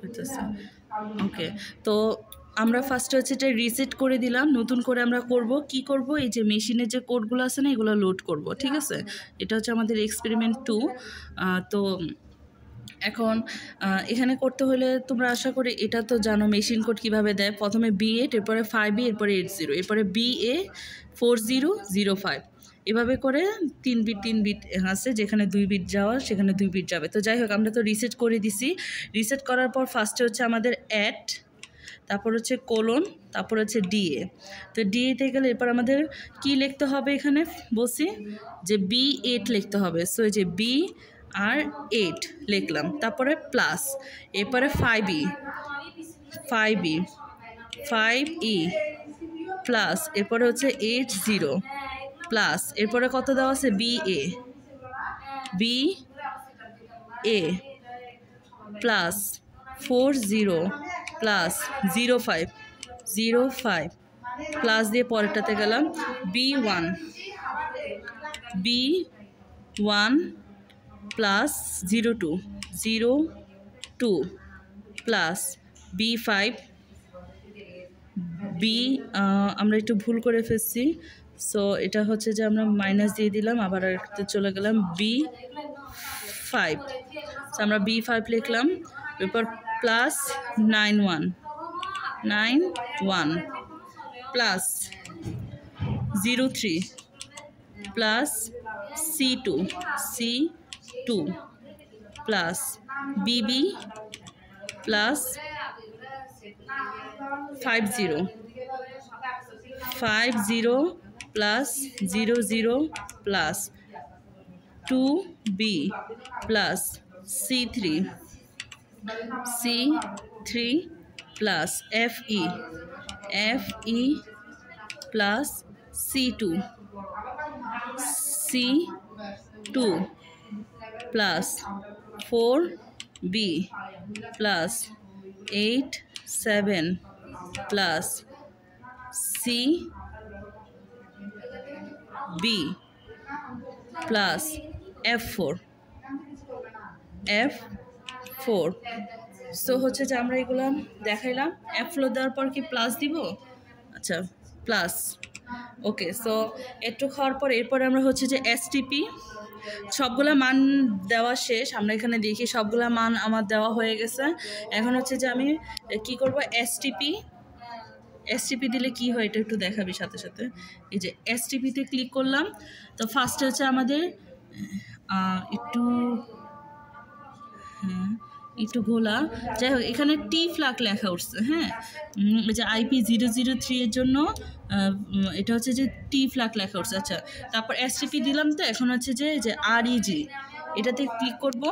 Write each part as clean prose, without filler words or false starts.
হইতেছে। ওকে, তো আমরা ফার্স্টে হচ্ছে এটা রিসেট করে দিলাম। নতুন করে আমরা করব কি করব, এই যে মেশিনের যে কোডগুলো আছে না, এগুলো লোড করব। ঠিক আছে, এটা হচ্ছে আমাদের এক্সপেরিমেন্ট 2। তো এখন এখানে করতে হলে তোমরা আশা করি এটা তো জানো মেশিন কোড কীভাবে দেয়। প্রথমে B8, এরপরে 5B, এরপরে 80, এরপরে BA4005, এভাবে করে 3 বিট 3 বিট আছে, যেখানে 2 বিট যাওয়া সেখানে 2 বিট যাবে। তো যাই হোক, আমরা তো রিসেট করে দিছি। রিসেট করার পর ফার্স্টে হচ্ছে আমাদের অ্যাড, তারপর হচ্ছে কোলন, তারপর হচ্ছে DA। তো DA-তে গেলে এরপর আমাদের কি লিখতে হবে, এখানে বলছি যে B8 লিখতে হবে। সো এই যে B আর 8 লিখলাম, তারপরে প্লাস, এরপরে 5E 5E প্লাস, এরপরে হচ্ছে 80 প্লাস, এরপরে কত দেওয়া আছে BA প্লাস 40 প্লাস 05 প্লাস দিয়ে পরেরটাতে গেলাম B1 প্লাস 02 প্লাস B5 আমরা একটু ভুল করে ফেলছি। সো এটা হচ্ছে যে আমরা মাইনাস দিয়ে দিলাম, আবার একটা চলে গেলাম B5। সো আমরা B5 লিখলাম, এরপর plus 91 plus 03 plus C2 plus BB plus 50 plus 00 plus 2B plus C3 plus FE plus C2 plus 4B plus 87 plus CB plus F4। So হচ্ছে যে আমরা এগুলো দেখাইলাম। F4 দেওয়ার পর কি প্লাস দিব? আচ্ছা, প্লাস। ওকে, সো একটু খাওয়ার পর এরপরে আমরা হচ্ছে যে STP সবগুলা মান দেওয়া শেষ। আমরা এখানে দেখি সবগুলা মান আমার দেওয়া হয়ে গেছে। এখন হচ্ছে যে আমি কি করব, STP দিলে কি হয় এটা একটু দেখাবি সাথে সাথে। এই যে STP-তে ক্লিক করলাম, তো ফার্স্টে হচ্ছে আমাদের একটু ঘোলা, যাই হোক এখানে টি ফ্ল্যাগ লেখা উঠছে। হ্যাঁ, এই যে IP003 এর জন্য এটা হচ্ছে যে টি ফ্ল্যাগ লেখা উঠছে। আচ্ছা, তারপর STP দিলাম। তো এখন হচ্ছে যে REG, এটাতে ক্লিক করব।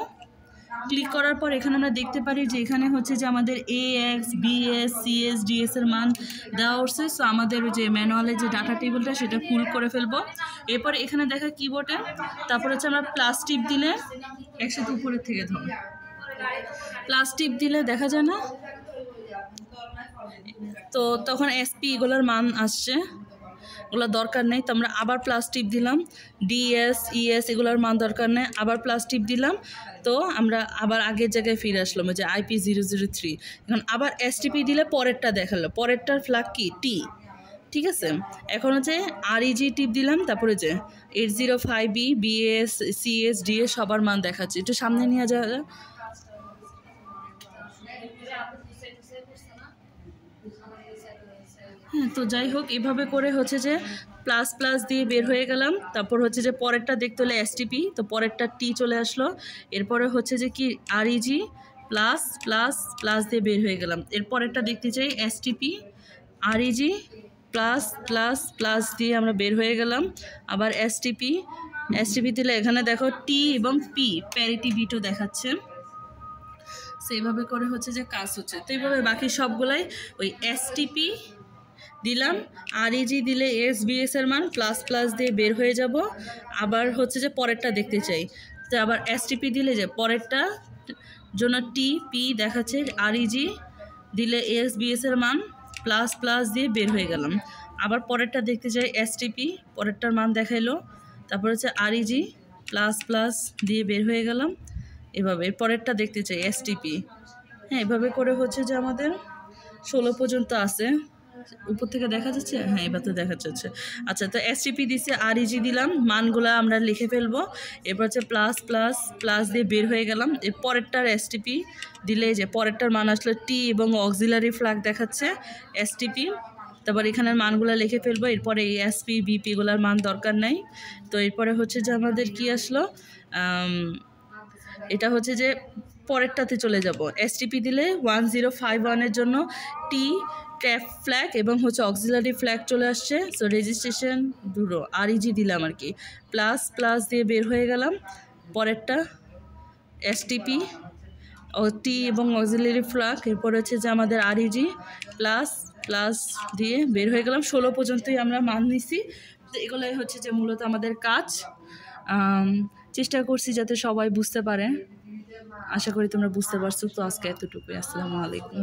ক্লিক করার পর এখানে আমরা দেখতে পারি যে এখানে হচ্ছে যে আমাদের AX BS CS DS এর মান দেওয়া উঠছে। সো আমাদের যে ম্যানুয়ালে যে ডাটা টেবিলটা সেটা ফুল করে ফেলবো। এরপর এখানে দেখা কিবোর্ডে, তারপর হচ্ছে আমরা প্লাস টিপ দিলে, একসাথে উপরের থেকে ধর, প্লাস টিপ দিলে দেখা যায় না, তো তখন SP এগুলোর মান আসছে, ওগুলো দরকার নেই। তো আমরা আবার প্লাস টিপ দিলাম, DS ES এগুলোর মান দরকার নেই, আবার প্লাস টিপ দিলাম। তো আমরা আবার আগের জায়গায় ফিরে আসলাম, যে IP003। এখন আবার STP দিলে পরেরটা দেখালো, পরেরটার ফ্ল্যাগ কি টি। ঠিক আছে, এখন হচ্ছে REG টিপ দিলাম, তারপরে যে 805B BS CS DS সবার মান দেখাচ্ছে। একটু সামনে নিয়ে যাওয়া যায়। হ্যাঁ, তো যাই হোক এভাবে করে হচ্ছে যে প্লাস প্লাস দিয়ে বের হয়ে গেলাম। তারপর হচ্ছে যে পরেরটা দেখতে হলে STP, তো পরেরটা টি চলে আসলো। এরপরে হচ্ছে যে কি REG প্লাস প্লাস প্লাস দিয়ে বের হয়ে গেলাম। এরপরেরটা দেখতে চাই STP REG plus plus plus দিয়ে আমরা বের হয়ে গেলাম। আবার STP দিলে এখানে দেখো টি এবং পি প্যারিটি বিটও দেখাচ্ছে। সেইভাবে করে হচ্ছে যে কাজ হচ্ছে। তো এইভাবে বাকি সবগুলাই ওই STP দিলাম, REG দিলে SBS এর মান প্লাস প্লাস দিয়ে বের হয়ে যাব। আবার হচ্ছে যে পরেরটা দেখতে চাই, তো আবার STP দিলে যে পরেরটা জন্য TP দেখাচ্ছে, REG দিলে SBS এর মান প্লাস প্লাস দিয়ে বের হয়ে গেলাম। আবার পরেরটা দেখতে চাই STP, পরেরটার মান দেখাইলো, তারপর হচ্ছে REG প্লাস প্লাস দিয়ে বের হয়ে গেলাম। এভাবে পরেরটা দেখতে চাই STP, হ্যাঁ, এভাবে করে হচ্ছে যে আমাদের 16 পর্যন্ত আছে। উপর থেকে দেখা যাচ্ছে? হ্যাঁ, এবার তো দেখা যাচ্ছে। আচ্ছা, তো এসটিপি দিছি, আরইজি দিলাম, মানগুলা আমরা লিখে ফেলবো। এরপর হচ্ছে প্লাস প্লাস প্লাস দিয়ে বের হয়ে গেলাম। এর পরেরটার এসটিপি দিলে যে পরেরটার মান আসলে টি এবং অক্সিলারি ফ্ল্যাগ দেখাচ্ছে এসটিপি। তারপর এখানের মানগুলো লিখে ফেলবো। এরপরে এই এসপি বিপিগুলোর মান দরকার নাই। তো এরপরে হচ্ছে যে আমাদের কি আসলো, এটা হচ্ছে যে পরেরটাতে চলে যাব। এসটিপি দিলে 1051-এর জন্য টি ট্যাপ ফ্ল্যাগ এবং হচ্ছে অক্সিলারি ফ্ল্যাগ চলে আসছে। সো রেজিস্ট্রেশন দুটো আরইজি দিলাম আর কি, প্লাস প্লাস দিয়ে বের হয়ে গেলাম। পরেরটা এসটিপি ও টি এবং অক্সিলারি ফ্ল্যাগ, এরপর হচ্ছে যে আমাদের আরইজি প্লাস প্লাস দিয়ে বের হয়ে গেলাম। 16 পর্যন্তই আমরা মান নিছি। তো এগুলোই হচ্ছে যে মূলত আমাদের কাজ। চেষ্টা করছি যাতে সবাই বুঝতে পারে। আশা করি তোমরা বুঝতে পারছো। তো আজকে এতটুকুই। আসসালামু আলাইকুম।